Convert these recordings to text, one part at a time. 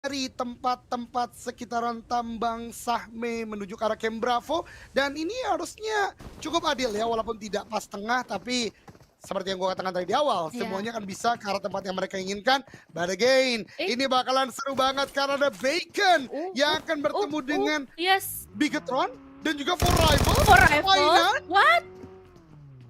dari tempat-tempat sekitaran tambang Sahme menuju ke arah Camp Bravo dan ini harusnya cukup adil ya walaupun tidak pas tengah tapi seperti yang gue katakan tadi di awal Iya. semuanya akan bisa ke arah tempat yang mereka inginkan. But again, Eh, ini bakalan seru banget karena ada Bacon uh uh yang akan bertemu dengan yes, Bigetron dan juga For Rivals for rifles? mainan. What?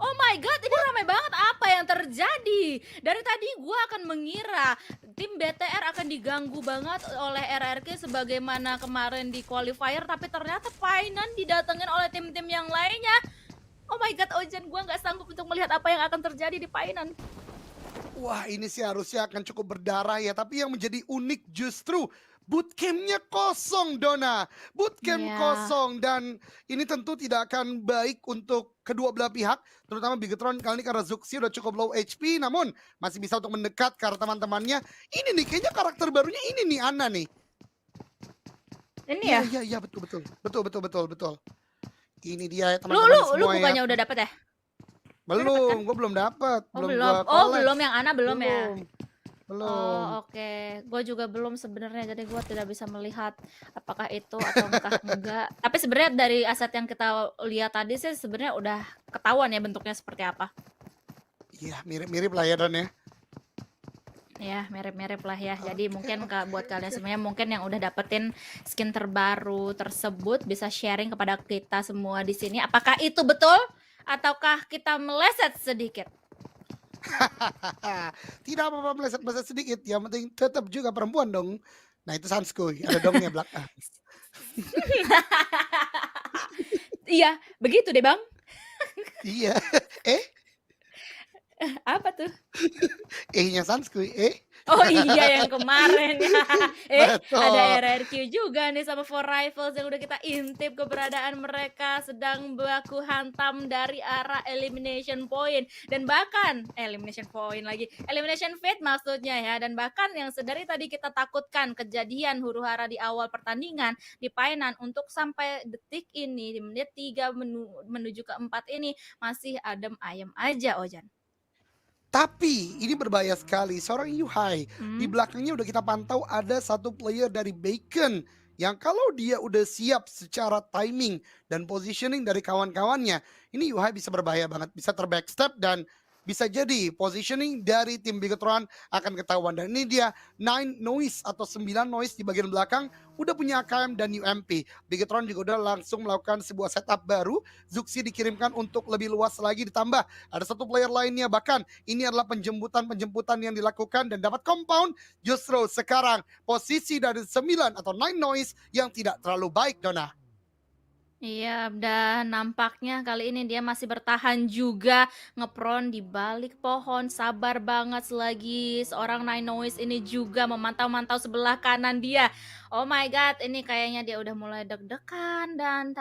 Oh my god, ini ramai banget, apa yang terjadi? Dari tadi gua akan mengira tim BTR akan diganggu banget oleh RRQ sebagaimana kemarin di qualifier, tapi ternyata Painan didatengin oleh tim-tim yang lainnya. Oh my god, Ojan, gua nggak sanggup untuk melihat apa yang akan terjadi di Painan. Wah, ini sih harusnya akan cukup berdarah ya, tapi yang menjadi unik justru bootcampnya kosong, Dona. Bootcamp Iya. kosong dan ini tentu tidak akan baik untuk kedua belah pihak, terutama Bigetron kali ini karena Zuxi udah cukup low HP, namun masih bisa untuk mendekat ke arah teman-temannya. Ini nih, kayaknya karakter barunya ini nih, Ana nih. Ini Iya, ya? iya, iya, betul, betul. Betul, betul, betul, betul. Ini dia ya Lu teman-teman lu lu semua ya. bukannya udah dapet ya? Udah dapet kan? Belum, gue belum dapat, Oh belum belum. gue Oh collab. belum, yang Ana belum ya? Belum, belum. Oh oke, gue juga belum sebenarnya, jadi gue tidak bisa melihat apakah itu atau enggak. Tapi sebenarnya dari aset yang kita lihat tadi sih sebenarnya udah ketahuan ya bentuknya seperti apa. Iya, mirip-mirip lah ya, Don ya. Ya mirip-mirip lah ya. Jadi Oke, mungkin oke, buat kalian oke. semuanya mungkin yang udah dapetin skin terbaru tersebut bisa sharing kepada kita semua di sini. Apakah itu betul? Ataukah kita meleset sedikit? Tidak apa-apa meleset-meleset sedikit, yang penting tetap juga perempuan dong. Nah itu Sanskuy, ada dongnya belakang. Iya, begitu deh bang. Iya, eh? Apa tuh? Eh-nya Sanskuy, eh? Oh iya yang kemarin ya. Ada Betul. RRQ juga nih sama Four Rivals yang udah kita intip keberadaan mereka sedang baku hantam dari arah elimination point dan bahkan elimination point lagi, elimination fate maksudnya ya, dan bahkan yang sedari tadi kita takutkan kejadian huru-hara di awal pertandingan di Painan untuk sampai detik ini di menit 3 menuju ke 4 ini masih adem ayem aja Ojan. Tapi ini berbahaya sekali, seorang Yuhai di Hmm. belakangnya udah kita pantau ada satu player dari Bacon yang kalau dia udah siap secara timing dan positioning dari kawan-kawannya, ini Yuhai bisa berbahaya banget, bisa terbackstep dan bisa jadi positioning dari tim Bigetron akan ketahuan dan ini dia 9 noise atau 9 noise di bagian belakang udah punya AKM dan UMP. Bigetron juga udah langsung melakukan sebuah setup baru, Zuxi dikirimkan untuk lebih luas lagi ditambah ada satu player lainnya bahkan ini adalah penjemputan-penjemputan yang dilakukan dan dapat compound justru sekarang posisi dari 9 atau 9 noise yang tidak terlalu baik, Dona. Iya, dan nampaknya kali ini dia masih bertahan juga ngepron di balik pohon, sabar banget selagi seorang Nine Noise ini juga memantau-mantau sebelah kanan dia. Oh my god, ini kayaknya dia udah mulai deg-degan dan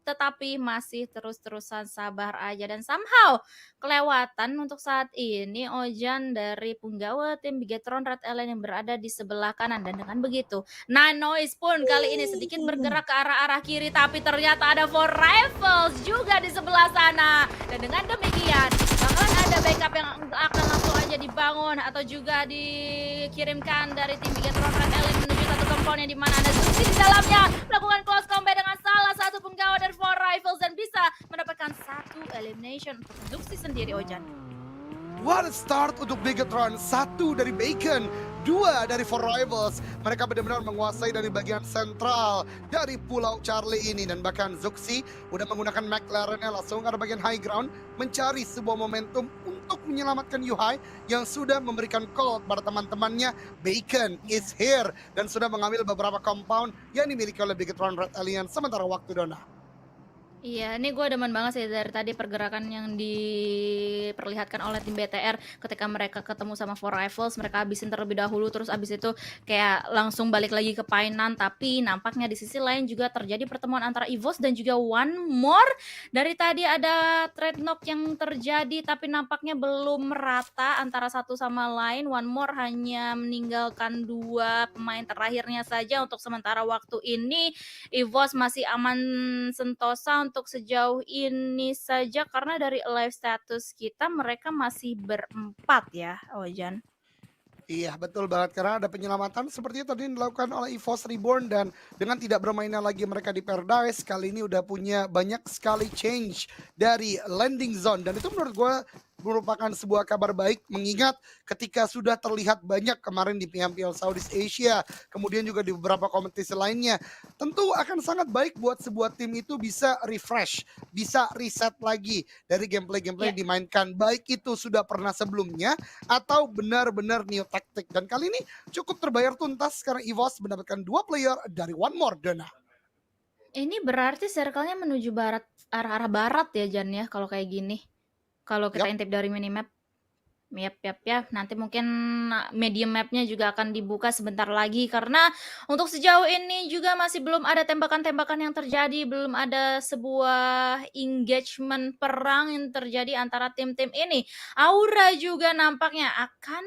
tetapi masih terus-terusan sabar aja dan somehow kelewatan untuk saat ini Ojan dari punggawa tim Bigetron Red Alien yang berada di sebelah kanan dan dengan begitu Nanois pun kali ini sedikit bergerak ke arah-arah kiri, tapi ternyata ada Four Rivals juga di sebelah sana. Dan dengan demikian, bakalan ada backup yang akan langsung aja dibangun atau juga dikirimkan dari tim Bigetron Red Alien menuju satu compound yang dimana ada Zuxi di dalamnya melakukan close combat dengan salah satu penggawa dari Four Rivals dan bisa mendapatkan satu elimination untuk Zuxi sendiri, Ojan. What a start untuk Bigetron. Satu dari Bacon, dua dari Four Rivals. Mereka benar-benar menguasai dari bagian sentral dari Pulau Charlie ini. Dan bahkan Zuxi udah menggunakan McLaren-nya langsung ke arah bagian high ground. Mencari sebuah momentum untuk menyelamatkan Yuhai yang sudah memberikan call kepada teman-temannya. Bacon is here. Dan sudah mengambil beberapa compound yang dimiliki oleh Bigetron Red Alien sementara waktu, Dona. Iya, ini gue demen banget sih dari tadi pergerakan yang diperlihatkan oleh tim BTR ketika mereka ketemu sama Four Rivals, mereka habisin terlebih dahulu, terus abis itu kayak langsung balik lagi ke Painan, tapi nampaknya di sisi lain juga terjadi pertemuan antara EVOS dan juga One More. Dari tadi ada trade knock yang terjadi, tapi nampaknya belum merata antara satu sama lain. One More hanya meninggalkan dua pemain terakhirnya saja untuk sementara waktu ini. EVOS masih aman sentosa untuk sejauh ini saja karena dari live status kita mereka masih berempat ya, Ojan. Iya, betul banget karena ada penyelamatan seperti itu tadi yang dilakukan oleh EVOS Reborn dan dengan tidak bermainnya lagi mereka di Paradise kali ini udah punya banyak sekali change dari landing zone dan itu menurut gue merupakan sebuah kabar baik mengingat ketika sudah terlihat banyak kemarin di PMPL Southeast Asia kemudian juga di beberapa kompetisi lainnya tentu akan sangat baik buat sebuah tim itu bisa refresh, bisa reset lagi dari gameplay-gameplay Ya. yang dimainkan baik itu sudah pernah sebelumnya atau benar-benar new tactic dan kali ini cukup terbayar tuntas karena EVOS mendapatkan 2 player dari One More Dona. Ini berarti circle-nya menuju barat, arah-arah barat ya Jan ya kalau kayak gini. Kalau kita Yap, intip dari minimap. Yap, yap, ya. Nanti mungkin medium map-nya juga akan dibuka sebentar lagi karena untuk sejauh ini juga masih belum ada tembakan-tembakan yang terjadi, belum ada sebuah engagement perang yang terjadi antara tim-tim ini. Aura juga nampaknya akan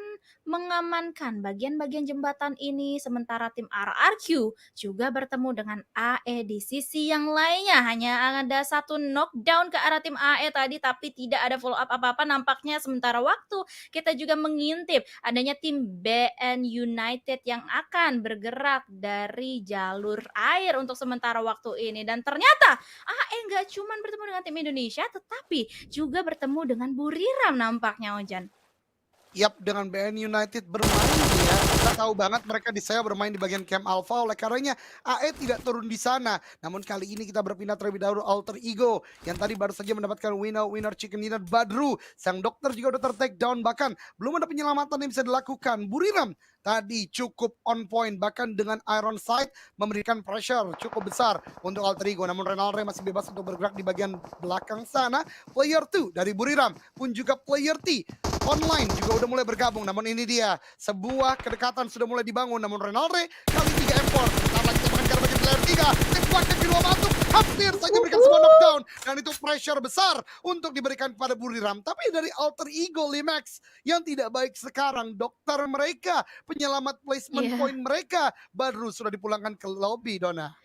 mengamankan bagian-bagian jembatan ini sementara tim RRQ juga bertemu dengan AE di sisi yang lainnya. Hanya ada satu knockdown ke arah tim AE tadi tapi tidak ada follow up apa-apa nampaknya sementara waktu kita juga mengintip adanya tim BN United yang akan bergerak dari jalur air untuk sementara waktu ini dan ternyata AE nggak cuma bertemu dengan tim Indonesia tetapi juga bertemu dengan Buriram nampaknya Ojan. yap, dengan BN United bermain ya. Kita tahu banget mereka di saya bermain di bagian camp Alpha oleh karenanya AE tidak turun di sana. Namun kali ini kita berpindah terlebih dahulu Alter Ego yang tadi baru saja mendapatkan winner chicken dinner Badru. Sang dokter juga udah ter-take down bahkan belum ada penyelamatan yang bisa dilakukan. Buriram tadi cukup on point bahkan dengan Iron Sight memberikan pressure cukup besar untuk Alter Ego. Namun Renalre masih bebas untuk bergerak di bagian belakang sana. Player 2 dari Buriram pun juga player T online juga udah mulai bergabung. Namun ini dia sebuah kedekatan sudah mulai dibangun. Namun Renalre kali 3 import. Sebentar lagi tembakan ke arah bagian player 3. Tembakan kedua masuk. Hampir saja memberikan sebuah knockdown. Dan itu pressure besar untuk diberikan kepada Buriram. Tapi dari Alter Ego Limax yang tidak baik sekarang. Dokter mereka, penyelamat placement Iya. point mereka baru sudah dipulangkan ke lobby, Dona.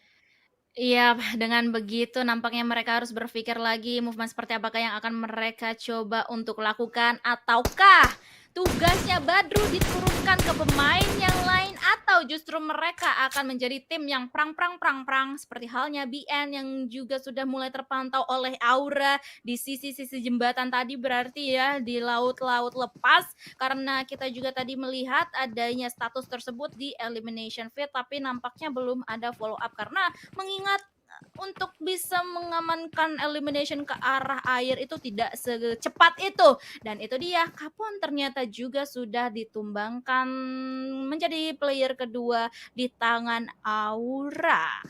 Iya, dengan begitu nampaknya mereka harus berpikir lagi movement seperti apakah yang akan mereka coba untuk lakukan ataukah tugasnya Badru diturunkan ke pemain yang lain atau justru mereka akan menjadi tim yang prang seperti halnya BN yang juga sudah mulai terpantau oleh Aura di sisi-sisi jembatan tadi berarti ya di laut-laut lepas karena kita juga tadi melihat adanya status tersebut di elimination feed tapi nampaknya belum ada follow up karena mengingat untuk bisa mengamankan elimination ke arah air itu tidak secepat itu dan itu dia Kapon ternyata juga sudah ditumbangkan menjadi player kedua di tangan Aura.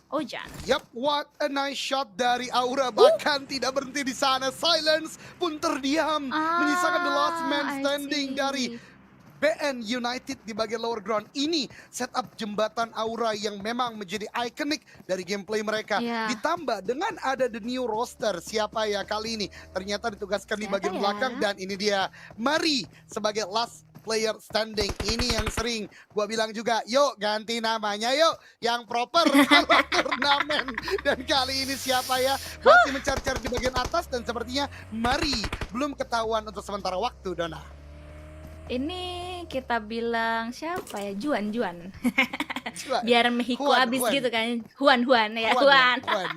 Ojan. Yap, what a nice shot dari Aura. Bahkan tidak berhenti di sana. Silence pun terdiam. Menyisakan the last man I standing dari see. BN United di bagian lower ground. Ini setup jembatan Aura yang memang menjadi ikonik dari gameplay mereka. Iya. Ditambah dengan ada the new roster. Siapa ya kali ini? Ternyata ditugaskan di Siapa bagian ya? belakang dan ini dia Mari sebagai last player standing. Ini yang sering gua bilang juga, yuk ganti namanya yuk yang proper kalau turnamen. Dan kali ini siapa ya? Masih mencari-cari di bagian atas dan sepertinya Mari belum ketahuan untuk sementara waktu, Dona. Ini kita bilang siapa ya? Juan. Coba, Biar Mexico Juan, abis Juan. gitu kan. Juan ya, Juan ya, Juan. Juan.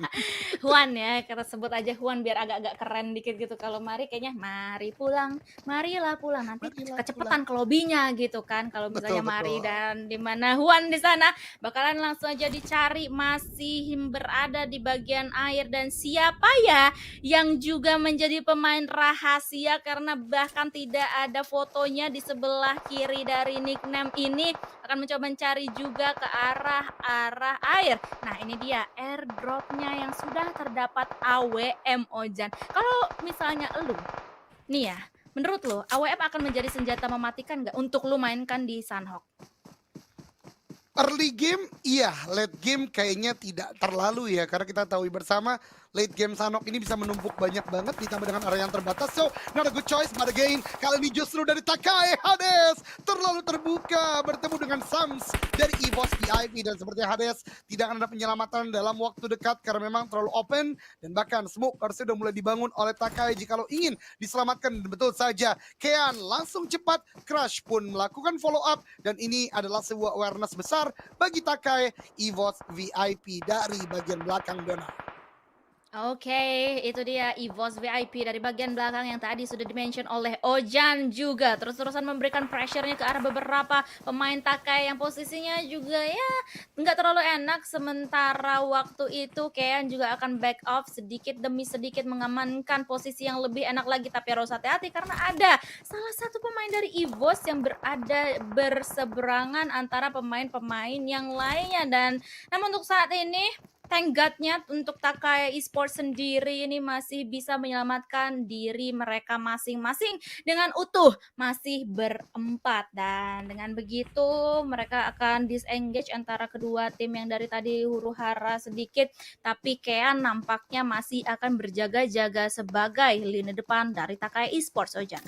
Juan ya, kita sebut aja Juan biar agak-agak keren dikit gitu. Kalau Mari kayaknya mari pulang, marilah pulang. Nanti Marilah kecepatan ke lobbynya gitu kan. Kalau misalnya Betul, Mari betul. dan di mana Juan di sana bakalan langsung aja dicari masih berada di bagian air dan siapa ya yang juga menjadi pemain rahasia karena bahkan tidak ada fotonya di sebelah kiri dari nickname ini akan mencoba mencari juga ke arah air. Nah, ini dia airdropnya yang sudah terdapat AWM Ojan. Kalau misalnya lu, nih ya, menurut lu AWM akan menjadi senjata mematikan nggak untuk lu mainkan di Sunhawk? Early game, iya. Late game kayaknya tidak terlalu ya. Karena kita tahu bersama late game Sanok ini bisa menumpuk banyak banget ditambah dengan area yang terbatas. So, not a good choice, but again, kali ini justru dari Takai Hades terlalu terbuka bertemu dengan Sams dari EVOS VIP, dan seperti Hades tidak akan ada penyelamatan dalam waktu dekat karena memang terlalu open, dan bahkan smoke harusnya sudah mulai dibangun oleh Takai jikalau ingin diselamatkan. Dan betul saja, Kean langsung cepat, Crush pun melakukan follow up, dan ini adalah sebuah awareness besar bagi Takai EVOS VIP dari bagian belakang Dona. Oke, itu dia EVOS VIP dari bagian belakang yang tadi sudah dimention oleh Ojan juga. Terus-terusan memberikan pressure-nya ke arah beberapa pemain Takai yang posisinya juga ya nggak terlalu enak. Sementara waktu itu Kean juga akan back off sedikit demi sedikit mengamankan posisi yang lebih enak lagi. Tapi harus hati-hati karena ada salah satu pemain dari EVOS yang berada berseberangan antara pemain-pemain yang lainnya. Dan namun untuk saat ini thank God-nya untuk Takai Esports sendiri ini masih bisa menyelamatkan diri mereka masing-masing dengan utuh, masih berempat. Dan dengan begitu mereka akan disengage antara kedua tim yang dari tadi huru-hara sedikit, tapi Kean nampaknya masih akan berjaga-jaga sebagai lini depan dari Takai Esports, Ojan.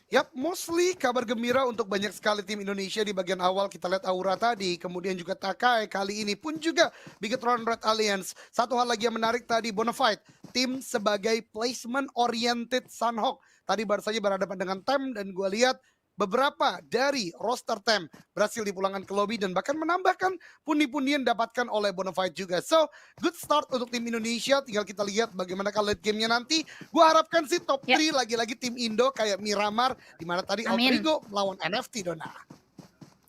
Yap, mostly kabar gembira untuk banyak sekali tim Indonesia di bagian awal. Kita lihat Aura tadi, kemudian juga Takai kali ini pun juga Bigetron Red Alliance. Satu hal lagi yang menarik tadi, Bonafide, tim sebagai placement oriented Sunhawk. Tadi baru saja berhadapan dengan Tem, dan gue lihat beberapa dari roster Tem berhasil dipulangkan ke lobby dan bahkan menambahkan pundi-pundi yang dapatkan oleh Bonafide juga. So, good start untuk tim Indonesia. Tinggal kita lihat bagaimana late game-nya nanti. Gue harapkan sih top 3 lagi-lagi tim Indo kayak Miramar, di mana tadi Outrigo melawan NFT, Dona.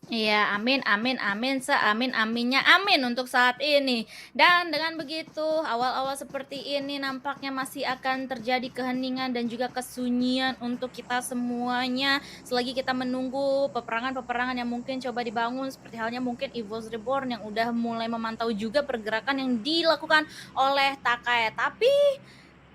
Iya, amin, amin, amin, seamin-aminnya, amin untuk saat ini. Dan dengan begitu, awal-awal seperti ini nampaknya masih akan terjadi keheningan dan juga kesunyian untuk kita semuanya. Selagi kita menunggu peperangan-peperangan yang mungkin coba dibangun, seperti halnya mungkin EVOS Reborn yang udah mulai memantau juga pergerakan yang dilakukan oleh Takai. Tapi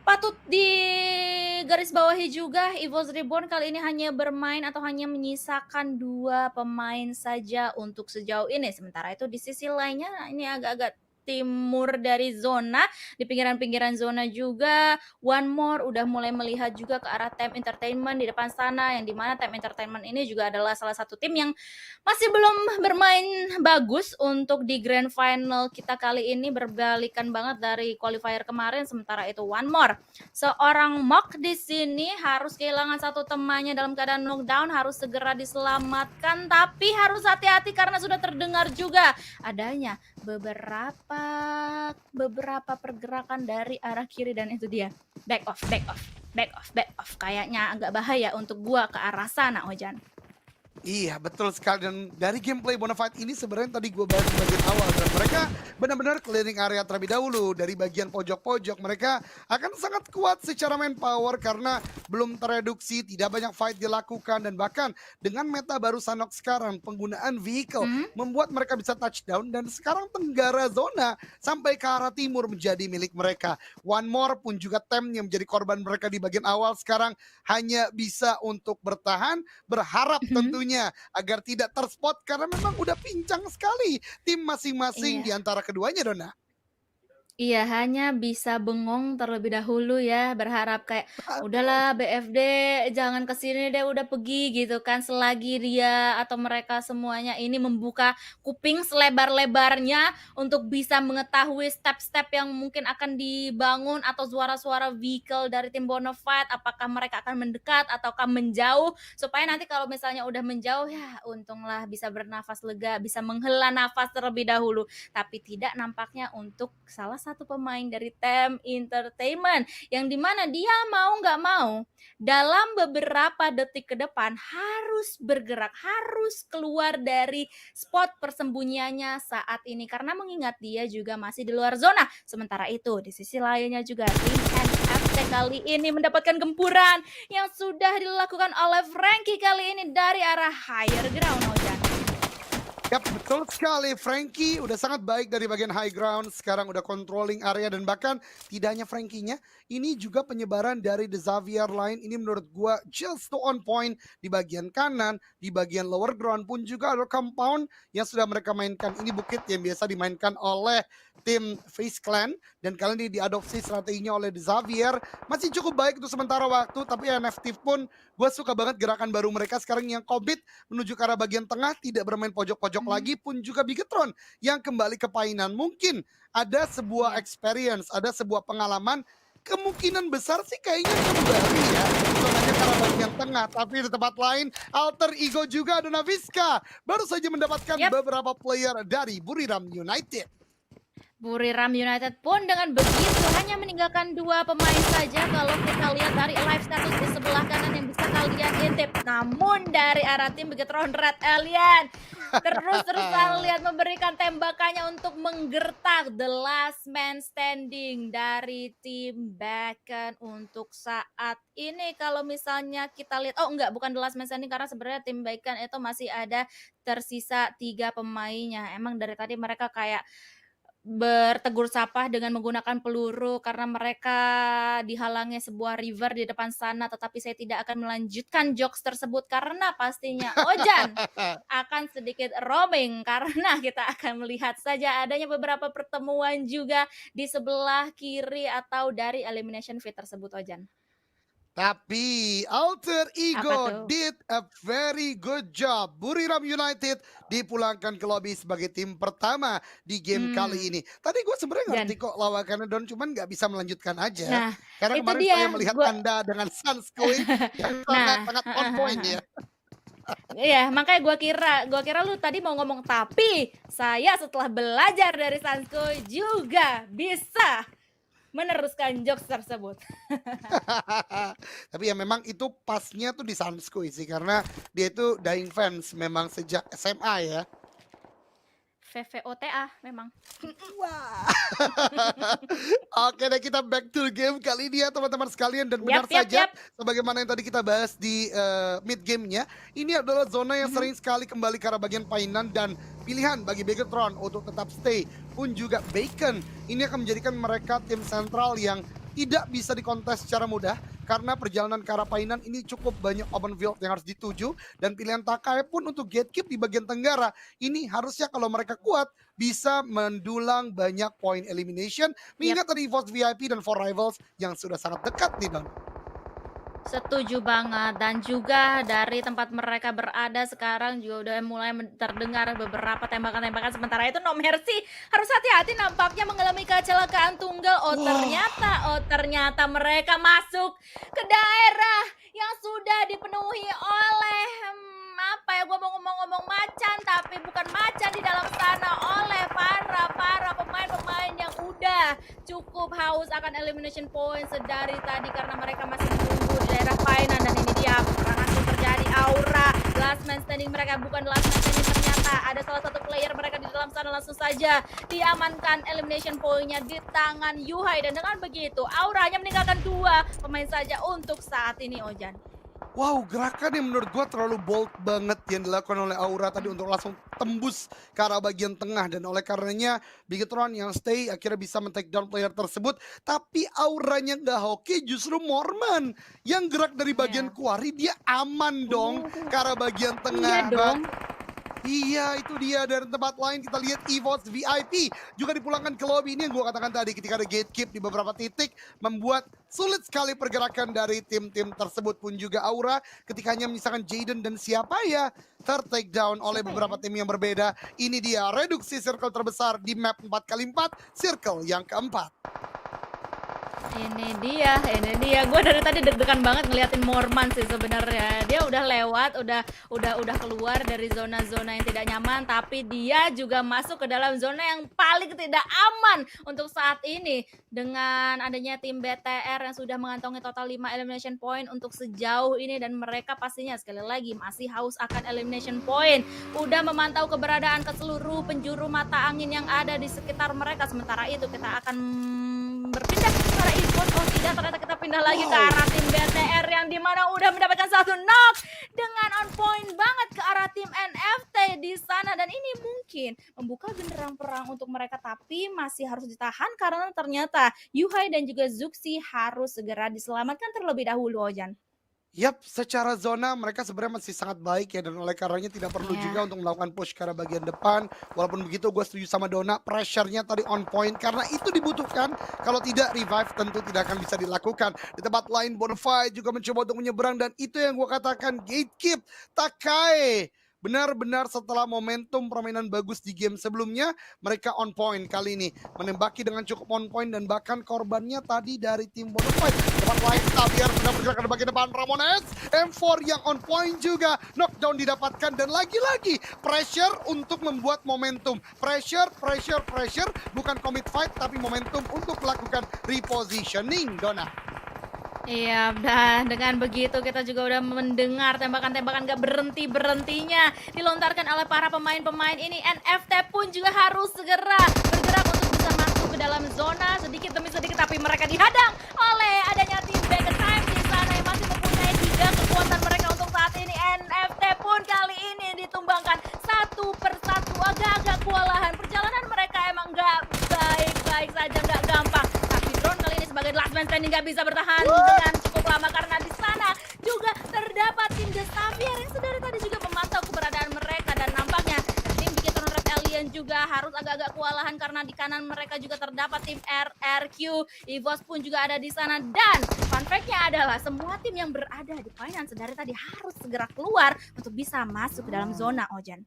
patut digarisbawahi juga, EVOS Reborn kali ini hanya bermain atau hanya menyisakan 2 pemain saja untuk sejauh ini. Sementara itu di sisi lainnya ini agak-agak timur dari zona, di pinggiran-pinggiran zona juga One More udah mulai melihat juga ke arah Time Entertainment di depan sana, yang dimana Time Entertainment ini juga adalah salah satu tim yang masih belum bermain bagus untuk di grand final kita kali ini, berbalikan banget dari qualifier kemarin. Sementara itu One More, seorang Mok di sini harus kehilangan satu temannya dalam keadaan knockdown, harus segera diselamatkan, tapi harus hati-hati karena sudah terdengar juga adanya beberapa pergerakan dari arah kiri, dan itu dia back off. Kayaknya agak bahaya untuk gua ke arah sana, Ojan. Iya, betul sekali. Dan dari gameplay Bonafide ini sebenarnya tadi gue bahas di bagian awal, dan mereka benar-benar clearing area terlebih dahulu. Dari bagian pojok-pojok mereka akan sangat kuat secara manpower karena belum tereduksi, tidak banyak fight dilakukan, dan bahkan dengan meta baru Sanok sekarang, penggunaan vehicle membuat mereka bisa touchdown, dan sekarang tenggara zona sampai ke arah timur menjadi milik mereka. One More pun juga Tem yang menjadi korban mereka di bagian awal sekarang hanya bisa untuk bertahan, berharap tentunya agar tidak terspot karena memang udah pincang sekali tim masing-masing di antara keduanya, Dona. Iya, hanya bisa bengong terlebih dahulu ya, berharap kayak, "Udahlah BFD jangan ke sini deh, udah pergi," gitu kan. Selagi dia atau mereka semuanya ini membuka kuping selebar-lebarnya untuk bisa mengetahui step-step yang mungkin akan dibangun atau suara-suara vehicle dari tim Bonafide, apakah mereka akan mendekat ataukah menjauh, supaya nanti kalau misalnya udah menjauh, ya untunglah bisa bernafas lega, bisa menghela nafas terlebih dahulu. Tapi tidak nampaknya untuk salah satu pemain dari Time Entertainment, yang dimana dia mau nggak mau dalam beberapa detik ke depan harus bergerak, harus keluar dari spot persembunyiannya saat ini, karena mengingat dia juga masih di luar zona. Sementara itu di sisi lainnya juga tim NFC kali ini mendapatkan gempuran yang sudah dilakukan oleh Frankie kali ini dari arah higher ground, Ojan. Yap, betul Betul sekali, Frankie udah sangat baik dari bagian high ground, sekarang udah controlling area dan bahkan tidak hanya Frankie-nya, ini juga penyebaran dari The Xavier line ini menurut gua just to on point di bagian kanan, di bagian lower ground pun juga ada compound yang sudah mereka mainkan. Ini bukit yang biasa dimainkan oleh tim Face Clan dan kali ini diadopsi strateginya oleh The Xavier. Masih cukup baik untuk sementara waktu, tapi NFT pun gue suka banget gerakan baru mereka sekarang yang commit menuju ke arah bagian tengah, tidak bermain pojok-pojok Mhm, lagi pun juga Bigetron yang kembali ke Painan. Mungkin ada sebuah iya. experience, ada sebuah pengalaman, kemungkinan besar sih kayaknya kembali ya zonanya ke arah bagian tengah, tapi di tempat lain alter ego juga ada Naviska baru saja mendapatkan Yap. beberapa player dari Buriram United. Buriram United pun dengan begitu hanya meninggalkan 2 pemain saja kalau kita lihat dari live status di sebelah kanan yang bisa kalian intip. Namun dari arah tim Bigetron Red Alien terus-terusan lihat memberikan tembakannya untuk menggertak the last man standing dari tim Backen untuk saat ini. Kalau misalnya kita lihat, oh enggak, bukan the last man standing karena sebenarnya tim Backen itu masih ada tersisa 3 pemainnya. Emang dari tadi mereka kayak bertegur sapa dengan menggunakan peluru karena mereka dihalangi sebuah river di depan sana, tetapi saya tidak akan melanjutkan jokes tersebut karena pastinya Ojan akan sedikit roaming karena kita akan melihat saja adanya beberapa pertemuan juga di sebelah kiri atau dari elimination feed tersebut, Ojan. Tapi Alter Apa Ego tuh? did a very good job. Buriram United dipulangkan ke lobby sebagai tim pertama di game Hmm, kali ini. Tadi gue sebenarnya ngerti dan kok lawakannya Don, cuman nggak bisa melanjutkan aja. nah, Karena itu kemarin saya dia, melihat gua Anda dengan Sunsquid yang nah, sangat-sangat on point ya. iya, makanya gua kira lu tadi mau ngomong, tapi saya setelah belajar dari Sansko juga bisa meneruskan jokes tersebut. Tapi ya memang itu pasnya tuh di Sunsquid sih karena dia itu dying fans memang sejak SMA ya. VVOTA memang. Wah. Oke deh kita back to the game kali ini ya teman-teman sekalian dan benar Yap yap saja yap. sebagaimana yang tadi kita bahas di mid gamenya ini adalah zona yang Mhm. sering sekali kembali ke arah bagian painan dan pilihan bagi Beacon untuk tetap stay pun juga Bacon ini akan menjadikan mereka tim sentral yang tidak bisa dikontes secara mudah karena perjalanan ke arah painan ini cukup banyak open field yang harus dituju dan pilihan Takai pun untuk gatekeep di bagian tenggara ini harusnya kalau mereka kuat bisa mendulang banyak poin elimination Yap. mengingat tadi EVOS VIP dan For Rivals yang sudah sangat dekat nih Don. Setuju banget dan juga dari tempat mereka berada sekarang juga udah mulai terdengar beberapa tembakan-tembakan sementara itu No Mercy harus hati-hati nampaknya mengalami kecelakaan tunggal. Wah, Oh ternyata mereka masuk ke daerah yang sudah dipenuhi oleh apa ya, gua mau ngomong-ngomong macan tapi bukan macan di dalam sana, oleh para pemain-pemain yang udah cukup haus akan elimination points dari tadi karena mereka masih menunggu di daerah Painan dan ini dia peperangan pun terjadi. Aura last man standing mereka bukan last man standing, ternyata ada salah satu player mereka di dalam sana langsung saja diamankan elimination pointnya di tangan Yuhai dan dengan begitu Aura hanya meninggalkan 2 pemain saja untuk saat ini, Ojan. wow gerakan yang menurut gua terlalu bold banget yang dilakukan oleh Aura tadi Hmm. untuk langsung tembus ke arah bagian tengah dan oleh karenanya Bigetron yang stay akhirnya bisa men-take down player tersebut tapi auranya nggak hoki justru Morman yang gerak dari bagian Ya. kuari dia aman dong ke arah bagian Iya tengah. dong. Iya, itu dia. Dari tempat lain kita lihat EVOS VIP juga dipulangkan ke lobby. Ini yang gue katakan tadi ketika ada gatekeep di beberapa titik membuat sulit sekali pergerakan dari tim-tim tersebut pun juga Aura ketika hanya menyisakan Jaden dan siapa ya ter-take down oleh Siapa ya? beberapa tim yang berbeda. Ini dia reduksi circle terbesar di map 4x4, circle yang keempat. Ini dia. Gue dari tadi deg-degan banget ngeliatin Morman sih sebenarnya. Dia udah lewat, udah keluar dari zona-zona yang tidak nyaman, tapi dia juga masuk ke dalam zona yang paling tidak aman untuk saat ini. Dengan adanya tim BTR yang sudah mengantongi total 5 elimination point untuk sejauh ini dan mereka pastinya sekali lagi masih haus akan elimination point. Udah memantau keberadaan ke seluruh penjuru mata angin yang ada di sekitar mereka. Sementara itu kita akan berpindah ke arah Esports. Oh tidak, ternyata kita pindah lagi ke Wow. arah tim BTR yang dimana udah mendapatkan satu knock dengan on point banget ke arah tim NFT di sana, dan ini mungkin membuka genderang perang untuk mereka, tapi masih harus ditahan karena ternyata Yuhai dan juga Zuxi harus segera diselamatkan terlebih dahulu, Ojan. Yap, secara zona mereka sebenarnya masih sangat baik ya dan oleh karenanya tidak perlu juga Iya. untuk melakukan push ke arah bagian depan. Walaupun begitu gue setuju sama Dona, pressure-nya tadi on point karena itu dibutuhkan. Kalau tidak revive tentu tidak akan bisa dilakukan. Di tempat lain Bonafide juga mencoba untuk menyeberang dan itu yang gue katakan gatekeep Takai. Benar-benar setelah momentum permainan bagus di game sebelumnya, mereka on point kali ini. Menembaki dengan cukup on point dan bahkan korbannya tadi dari tim Bonafide. Tempat lain Xavier sudah bergerak ke bagian depan Ramones. M4 yang on point juga. Knockdown didapatkan dan lagi-lagi pressure untuk membuat momentum. Pressure. Bukan commit fight tapi momentum untuk melakukan repositioning, Dona. Iya, dan dengan begitu kita juga udah mendengar tembakan-tembakan gak berhenti-berhentinya dilontarkan oleh para pemain-pemain ini. NFT pun juga harus segera bergerak untuk bisa masuk ke dalam zona sedikit demi sedikit, tapi mereka dihadang oleh adanya tim Back Time di sana yang masih mempunyai 3 kekuatan mereka untuk saat ini. NFT pun kali ini ditumbangkan satu persatu, agak-agak kewalahan. Perjalanan mereka emang gak baik-baik saja, gak gampang. Tapi drone kali ini sebagai last man standing gak bisa bertahan dengan cukup lama karena di sana juga terdapat tim The Xavier yang sedari tadi juga memantau keberadaan mereka, dan nampaknya tim Bigetron Red Alien juga harus agak-agak kewalahan karena di kanan mereka juga terdapat tim RRQ. EVOS pun juga ada di sana, dan fun fact-nya adalah semua tim yang berada di Finance sedari tadi harus segera keluar untuk bisa masuk ke dalam zona, Ojan.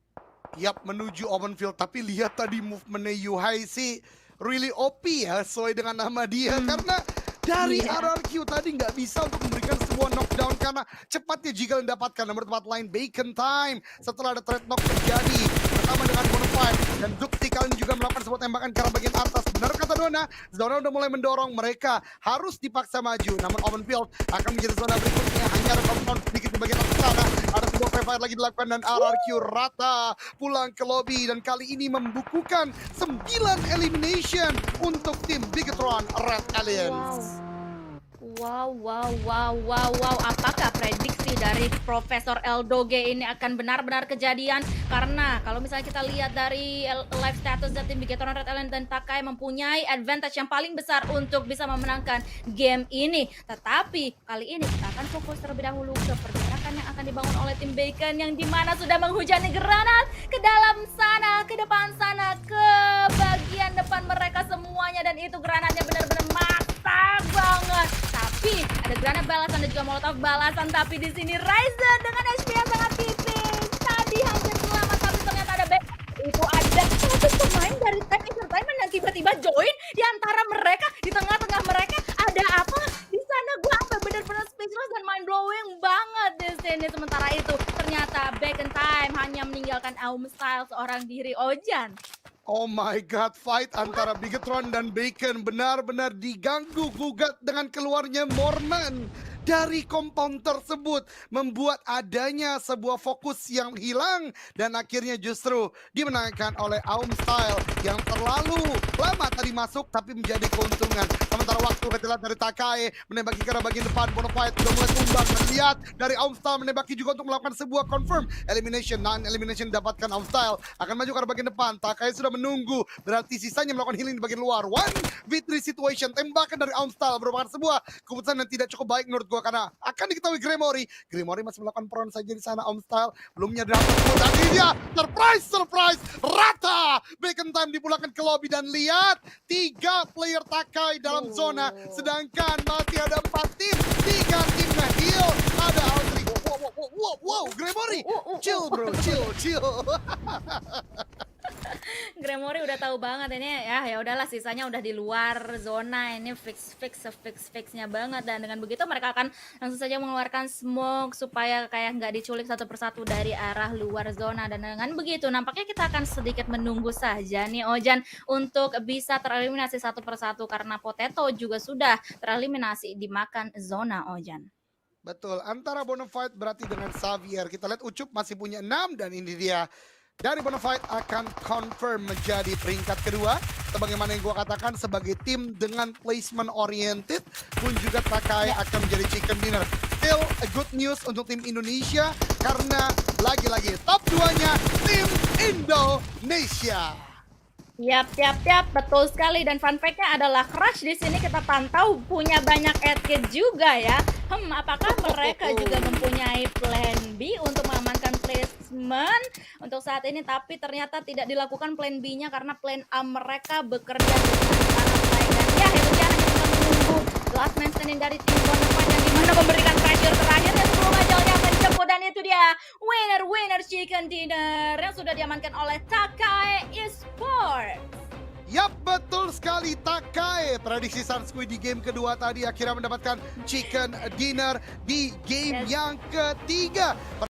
Yap, menuju open field. Tapi lihat tadi movementnya Yuhai sih really OP ya, sesuai dengan nama dia. Karena dari Iya. RRQ tadi nggak bisa untuk memberikan sebuah knockdown karena cepatnya jika mendapatkan. Nomor tempat lain Bacon Time setelah ada trade knock terjadi bersama dengan Bonafide dan Zuxi kali ini juga melakukan sebuah tembakan ke arah bagian atas. Benar kata Dona, zona udah mulai mendorong mereka harus dipaksa maju. Namun open field akan menjadi zona berikutnya, hanya ada knockdown sedikit di bagian atas sana. Ada sebuah free fire lagi dilakukan dan RRQ rata pulang ke lobby dan kali ini membukukan 9 elimination untuk tim Bigetron Red Aliens. Wow. Apakah prediksi dari Profesor Eldoge ini akan benar-benar kejadian? Karena kalau misalnya kita lihat dari live status dari tim Bigetron Red Alien dan Takai mempunyai advantage yang paling besar untuk bisa memenangkan game ini. Tetapi kali ini kita akan fokus terlebih dahulu ke pergerakan yang akan dibangun oleh tim Bacon yang dimana sudah menghujani granat ke dalam sana, ke depan sana, ke bagian depan mereka semuanya, dan itu granatnya benar-benar masak banget. Tapi ada granat balasan dan juga molotov balasan, tapi di sini Ryzen dengan HP yang sangat tipis tadi hampir selamat, tapi ternyata ada back. Itu ada satu pemain dari Time Entertainment yang tiba-tiba join di antara mereka, di tengah-tengah mereka ada apa di sana. Gue sampai benar-benar speechless dan mind blowing banget di sini. Sementara itu ternyata Back in Time hanya meninggalkan Aum Style seorang diri, Ojan. Oh my god, fight antara Bigetron dan Bacon benar-benar diganggu gugat dengan keluarnya Mormon dari compound tersebut, membuat adanya sebuah fokus yang hilang dan akhirnya justru dimenangkan oleh Aum Style yang terlalu lama tadi masuk tapi menjadi keuntungan. Sementara waktu kita lihat dari Takai menembaki ke arah bagian depan, Bonafide sudah mulai tumbang. Melihat dari Aum Style menembaki juga untuk melakukan sebuah confirm elimination. Non-elimination dapatkan Aum Style akan maju ke arah bagian depan. Takai sudah menunggu, berarti sisanya melakukan healing di bagian luar. 1v3 situation, tembakan dari Aum Style merupakan sebuah keputusan yang tidak cukup baik menurut gua karena akan diketahui Gremory masih melakukan peron saja di sana. Aum Style belumnya dapat dan ini dia surprise rata. Bacon Time dipulangkan ke lobby dan lihat 3 player Takai dalam zona, sedangkan masih ada 4 tim, 3 timnya heal, ada Audrey. Wow, Gremory, chill bro, chill. Gremory udah tahu banget ini ya udahlah, sisanya udah di luar zona, ini fixnya banget, dan dengan begitu mereka akan langsung saja mengeluarkan smoke supaya kayak nggak diculik satu persatu dari arah luar zona, dan dengan begitu nampaknya kita akan sedikit menunggu saja nih, Ojan, untuk bisa tereliminasi satu persatu karena Potato juga sudah tereliminasi dimakan zona, Ojan. Betul, antara Bonafide berarti dengan Xavier. Kita lihat Ucup masih punya 6 dan ini dia dari Bonafide akan confirm menjadi peringkat kedua. Sebagaimana yang gue katakan, sebagai tim dengan placement oriented pun juga Takai akan menjadi chicken dinner. Still a good news untuk tim Indonesia karena lagi-lagi top 2-nya tim Indonesia. Yap, betul sekali. Dan fun fact-nya adalah Crush di sini kita pantau punya banyak adkit juga ya. Apakah mereka juga mempunyai plan B untuk mengamankan placement untuk saat ini? Tapi ternyata tidak dilakukan plan B-nya karena plan A mereka bekerja dengan sangat baik. Dan ya, Herutia hanya tinggal menunggu last man standing dari tim Bonafide yang dimana memberikan pressure terakhirnya sebelum ajalnya menjemput. Dan itu dia winner chicken dinner yang sudah diamankan oleh Takai Esports. Yap, betul sekali Takai. Prediksi Sansui di game kedua tadi akhirnya mendapatkan chicken dinner di game yang ketiga.